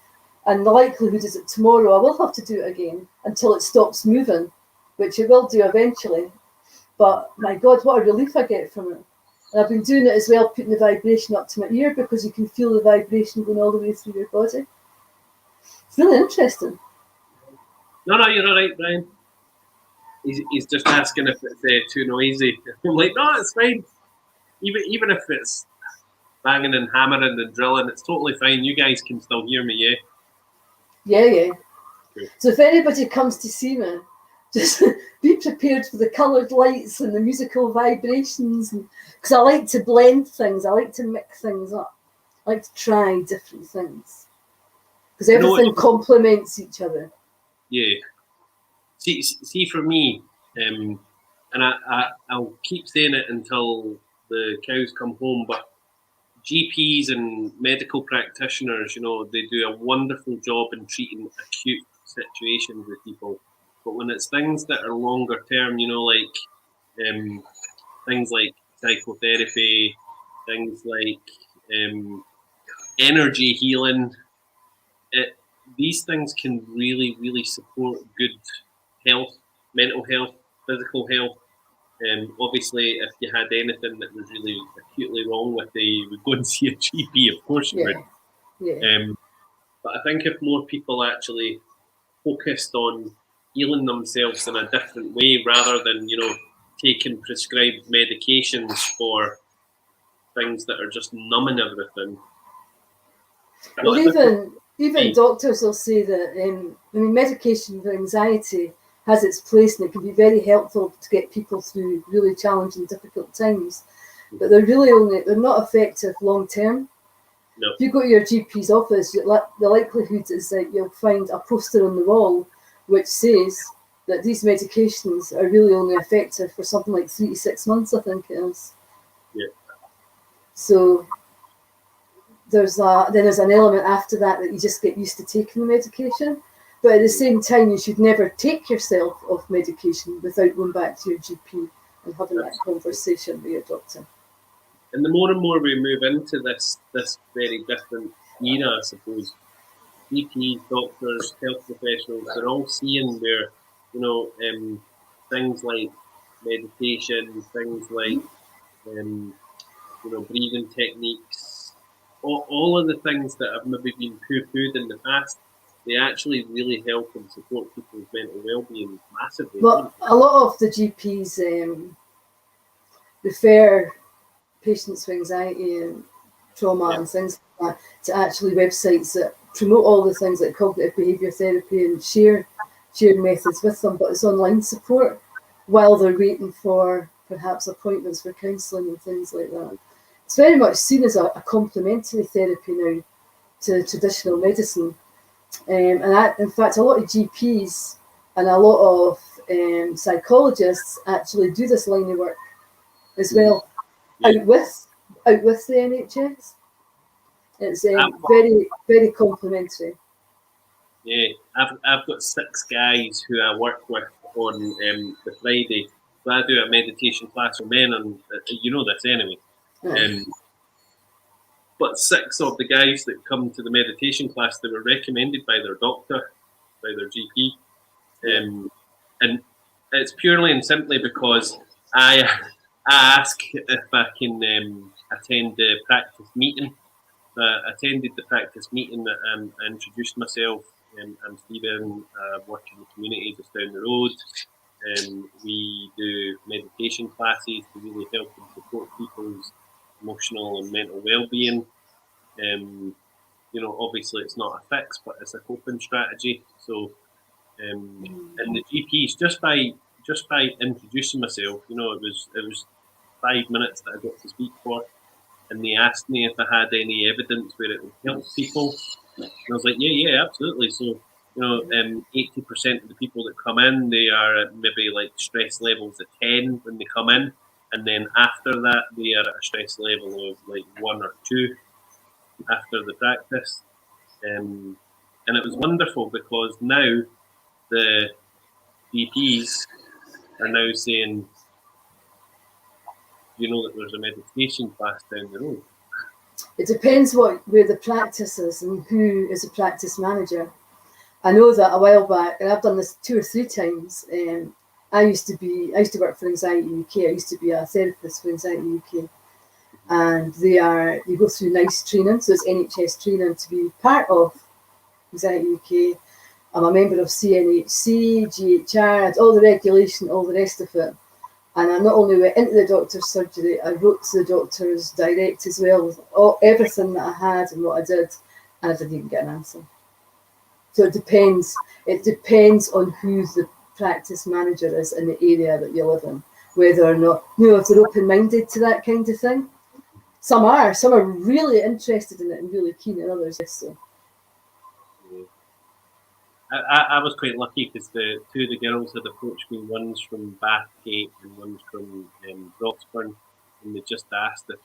And the likelihood is that tomorrow I will have to do it again until it stops moving, which it will do eventually. But my God, what a relief I get from it. And I've been doing it as well, putting the vibration up to my ear because you can feel the vibration going all the way through your body. It's really interesting. No, you're all right, Brian. He's just asking if it's too noisy. I'm like, no, it's fine. Even if it's banging and hammering and drilling, it's totally fine. You guys can still hear me, yeah? Yeah. Cool. So if anybody comes to see me, just be prepared for the coloured lights and the musical vibrations. Because I like to blend things. I like to mix things up. I like to try different things. Because everything complements each other. Yeah. See, for me, and I'll keep saying it until the cows come home, but GPs and medical practitioners, they do a wonderful job in treating acute situations with people. But when it's things that are longer term, like things like psychotherapy, things like energy healing, these things can really, really support good health, mental health, physical health. Obviously, if you had anything that was really acutely wrong with you, you would go and see a GP, of course you would. Yeah. But I think if more people actually focused on healing themselves in a different way rather than, taking prescribed medications for things that are just numbing everything. Well, even doctors will say that, medication for anxiety has its place and it can be very helpful to get people through really challenging, difficult times. But they're not effective long term. No. If you go to your GP's office, the likelihood is that you'll find a poster on the wall which says that these medications are really only effective for something like 3 to 6 months, I think it is. Yeah. So there's an element after that you just get used to taking the medication. But at the same time, you should never take yourself off medication without going back to your GP and having that conversation with your doctor. And the more and more we move into this very different era, I suppose, GPs, doctors, health professionals, they're all seeing where, things like meditation, things like, breathing techniques, all of the things that have maybe been poo-pooed in the past, they actually really help and support people's mental well-being massively. Well, a lot of the GPs refer patients with anxiety and trauma and things like that to actually websites that promote all the things like cognitive behaviour therapy and share methods with them, but it's online support while they're waiting for perhaps appointments for counselling and things like that. It's very much seen as a complementary therapy now to traditional medicine. In fact, a lot of GPs and a lot of psychologists actually do this line of work as well, out with the NHS. It's very, very complementary. Yeah, I've got 6 guys who I work with on the Friday. So I do a meditation class for men, and you know this anyway. But 6 of the guys that come to the meditation class, they were recommended by their doctor, by their GP. And it's purely and simply because I ask if I can attend the practice meeting. I attended the practice meeting and I introduced myself. I'm Stephen, work in the community just down the road. We do meditation classes to really help and support people's emotional and mental well-being. Obviously it's not a fix, but it's a coping strategy. So, and the GPs, just by introducing myself, it was 5 minutes that I got to speak for, and they asked me if I had any evidence where it would help people, and I was like, yeah, absolutely. So, 80% of the people that come in, they are at maybe like stress levels of 10 when they come in, and then after that, they are at a stress level of like 1 or 2 after the practice. And it was wonderful because now the GPs are now saying, that there's a meditation class down the road. It depends where the practice is and who is a practice manager. I know that a while back, and I've done this 2 or 3 times. I used to work for Anxiety UK. I used to be a therapist for Anxiety UK, and you go through NICE training, so it's NHS training to be part of Anxiety UK. I'm a member of CNHC, GHR, all the regulation, all the rest of it. And I not only went into the doctor's surgery, I wrote to the doctors direct as well with everything that I had and what I did, and I didn't even get an answer. So it depends. It depends on who the practice manager is in the area that you live in, whether or not, if they're open-minded to that kind of thing. Some are really interested in it and really keen, and others yes. So. I was quite lucky because the 2 of the girls had approached me, one's from Bathgate and one's from Broxburn, and they just asked if,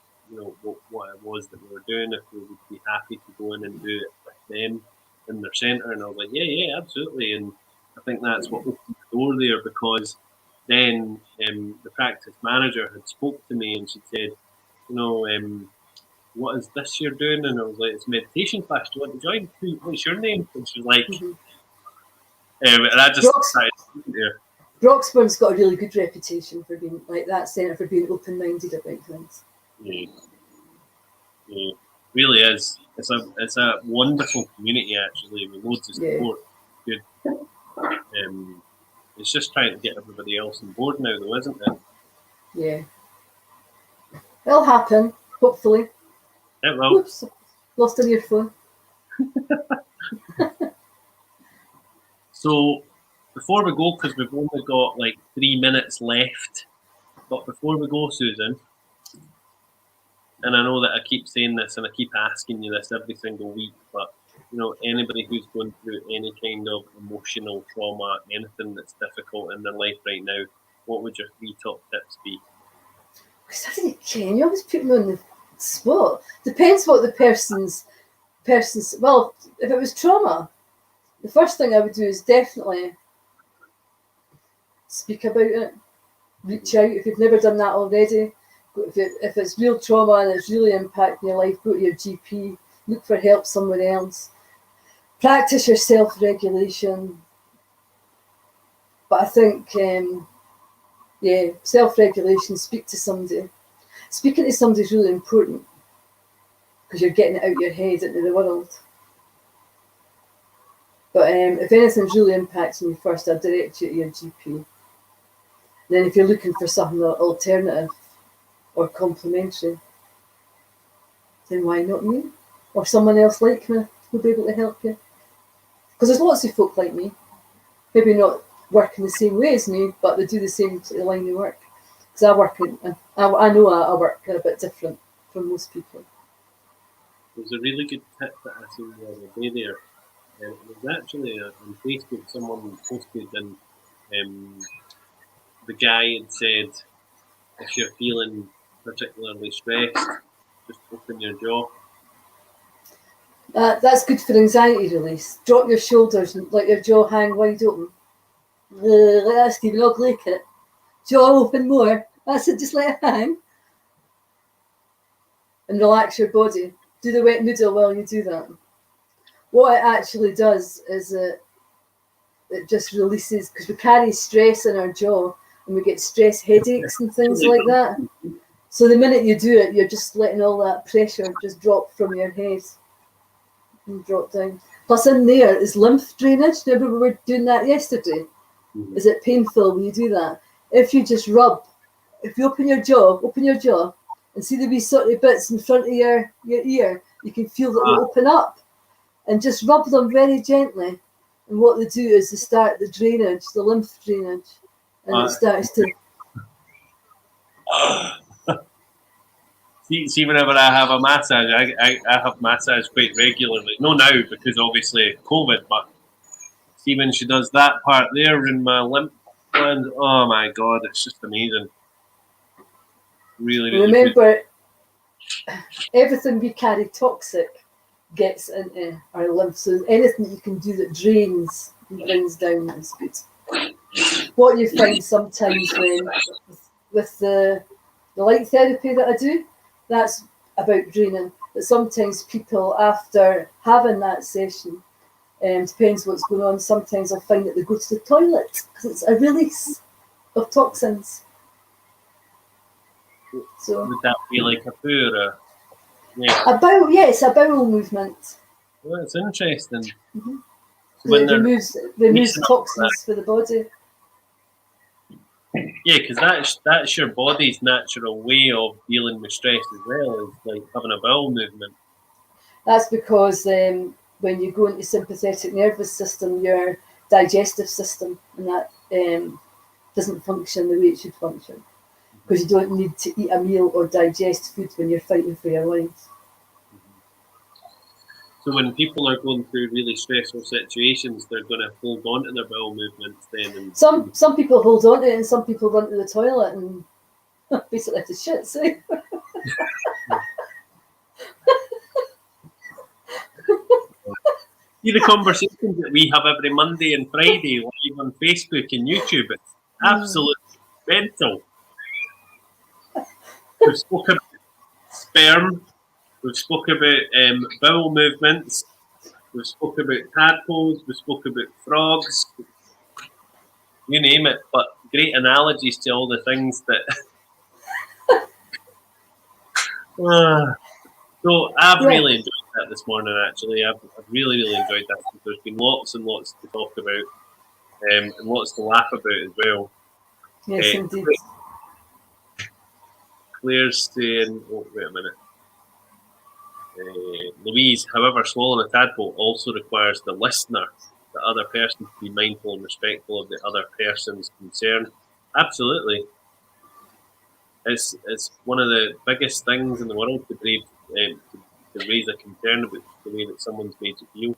what it was that we were doing, if we would be happy to go in and do it with them in their centre. And I was like, yeah, absolutely. And I think that's what opened the door there, because then the practice manager had spoke to me and she said, what is this you're doing? And I was like, it's a meditation class. Do you want to join? What's your name? And she was like, and I just decided, Broxburn's got a really good reputation for being like that centre, for being open-minded about things. Yeah, really is. It's a wonderful community actually, with loads of support. Good. It's just trying to get everybody else on board now, though, isn't it? Yeah. It'll happen, hopefully. It will. Oops, lost an earphone. So, before we go, because we've only got like 3 minutes left, but before we go, Susan, and I know that I keep saying this and I keep asking you this every single week, but anybody who's going through any kind of emotional trauma, anything that's difficult in their life right now, what would your 3 top tips be? Because I didn't care. You always put me on the spot. Depends what the person's. Well, if it was trauma, the first thing I would do is definitely speak about it. Reach out if you've never done that already. If it's real trauma and it's really impacting your life, go to your GP. Look for help somewhere else. Practice your self-regulation. But I think, self-regulation, speak to somebody. Speaking to somebody is really important because you're getting it out of your head into the world. But if anything's really impacting you first, I'll direct you to your GP. Then if you're looking for something alternative or complementary, then why not me? Or someone else like me who'll be able to help you. Because there's lots of folk like me, maybe not working the same way as me, but they do the same sort of line of work. Because I know I work a bit different from most people. There's a really good tip that I seen the other day there. It was actually on Facebook, someone posted, and the guy had said, if you're feeling particularly stressed, just open your jaw. That's good for anxiety release. Drop your shoulders and let your jaw hang wide open. Like that, Stephen, I'll lick it. Jaw open more. That's it, just let it hang. And relax your body. Do the wet noodle while you do that. What it actually does is it just releases, because we carry stress in our jaw and we get stress headaches and things like that. So the minute you do it, you're just letting all that pressure just drop from your head. and drop down. Plus in there is lymph drainage. Remember we were doing that yesterday? Mhm. Is it painful when you do that? If you just rub, if you open your jaw, and see the wee sort of bits in front of your ear, you can feel that they open up, and just rub them very gently. And what they do is they start the drainage, the lymph drainage, and it starts to. See, whenever I have a massage, I have massage quite regularly. No, now because obviously COVID, but see when she does that part there in my lymph gland, oh my god, it's just amazing. Really, really Remember, everything we carry toxic gets into our lymph. So anything you can do that drains and brings down is good. What you find sometimes when with the light therapy that I do, that's about draining. But sometimes people, after having that session, depends what's going on, sometimes I'll find that they go to the toilet because it's a release of toxins. So would that be like a poo or a... Yeah. a bowel movement. Well, it's interesting. Mm-hmm. So when It removes mixing up toxins for the body. yeah, because that's your body's natural way of dealing with stress as well, is like having a bowel movement. That's because when you go into sympathetic nervous system, your digestive system and that doesn't function the way it should function. Because you don't need to eat a meal or digest food when you're fighting for your life. So when people are going through really stressful situations, they're going to hold on to their bowel movements then. And Some people hold on to it and some people run to the toilet and basically have to shit. So. see the conversations that we have every Monday and Friday live on Facebook and YouTube. It's absolutely mental. We've spoken about sperm. We've spoken about bowel movements. We've spoken about tadpoles. We've spoken about frogs. You name it. But great analogies to all the things that. So I've really enjoyed that this morning. Actually, I've really, really enjoyed that. There's been lots and lots to talk about, and lots to laugh about as well. Yes, indeed. Claire's saying, oh, wait a minute. Louise, however, swallowing a tadpole also requires the listener, the other person, to be mindful and respectful of the other person's concern. Absolutely. It's one of the biggest things in the world to raise a concern about the way that someone's made you feel.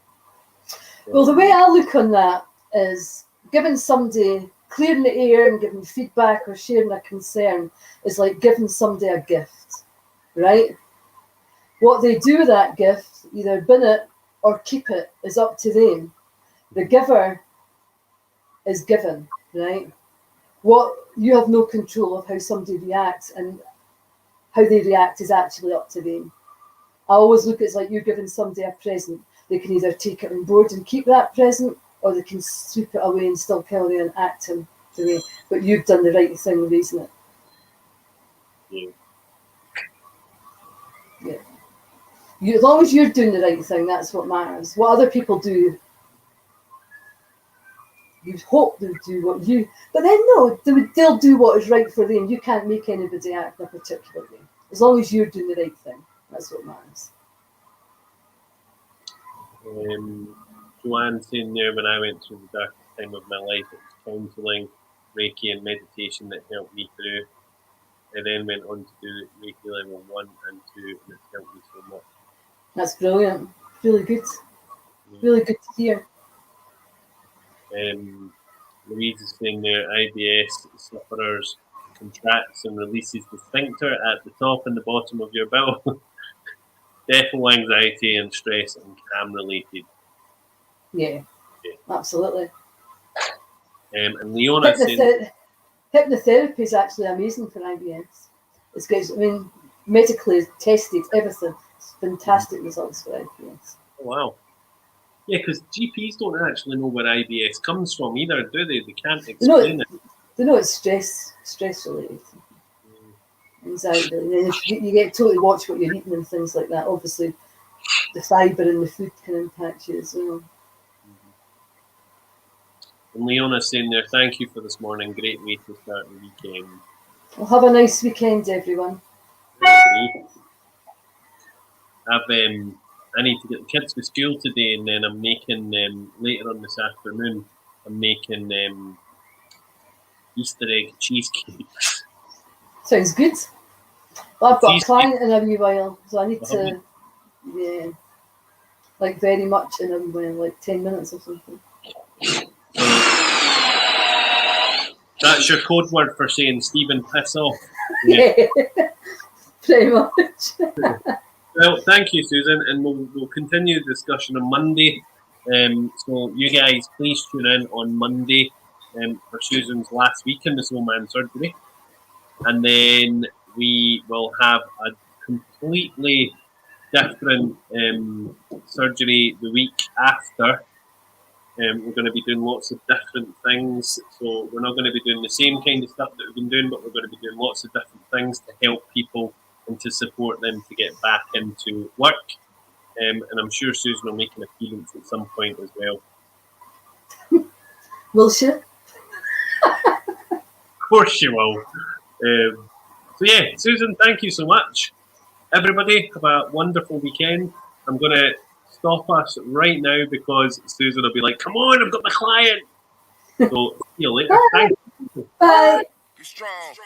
Well, the way I look on that is giving somebody, clearing the air and giving feedback or sharing a concern is like giving somebody a gift, right? What they do with that gift, either bin it or keep it, is up to them. The giver is given, right? What you have no control of how somebody reacts, and how they react is actually up to them. I always look at it like you're giving somebody a present. They can either take it on board and keep that present, or they can sweep it away and still carry on acting the way. But you've done the right thing raising it. Yeah. As long as you're doing the right thing, that's what matters. What other people do, you hope they'll do what you... But then no, they'll do what is right for them. You can't make anybody act in a particular way. As long as you're doing the right thing, that's what matters. Joanne saying there, when I went through the darkest time of my life, it was counselling, Reiki and meditation that helped me through. I then went on to do Reiki level 1 and 2, and it's helped me so much. That's brilliant. Really good. Really good to hear. Louise is saying there, IBS sufferers contracts and releases the sphincter at the top and the bottom of your bowel. Definitely anxiety and stress and cam related. Yeah, absolutely. And Leona saying... Hypnotherapy is actually amazing for IBS. It's good. I mean, medically tested, everything. It's fantastic results for IBS. Oh, wow. Yeah, because GPs don't actually know where IBS comes from either, do they? They can't explain it. They know it's stress related. Anxiety. You get to totally watch what you're eating and things like that. Obviously, the fibre in the food can impact you as well. And Leona's saying there, thank you for this morning. Great way to start the weekend. Well, have a nice weekend, everyone. I need to get the kids to school today, and then I'm making later on this afternoon. I'm making Easter egg cheesecake. Sounds good. Well, I've got a Cheesecake. client in a wee while, so I need to, like very much in a wee while, like 10 minutes or something. That's your code word for saying Stephen, piss off. Yeah, pretty much. Well, thank you, Susan, and we'll continue the discussion on Monday. So you guys, please tune in on Monday for Susan's last week in the Soul Man surgery, and then we will have a completely different surgery the week after. We're going to be doing lots of different things, so we're not going to be doing the same kind of stuff that we've been doing, but we're going to be doing lots of different things to help people and to support them to get back into work. And I'm sure Susan will make an appearance at some point as well. Will she? Of course she will. So yeah, Susan, thank you so much. Everybody, have a wonderful weekend. I'm going to stop us right now because Susan will be like, come on, I've got my client. So see you later. Bye. Thank you. Bye. Be strong.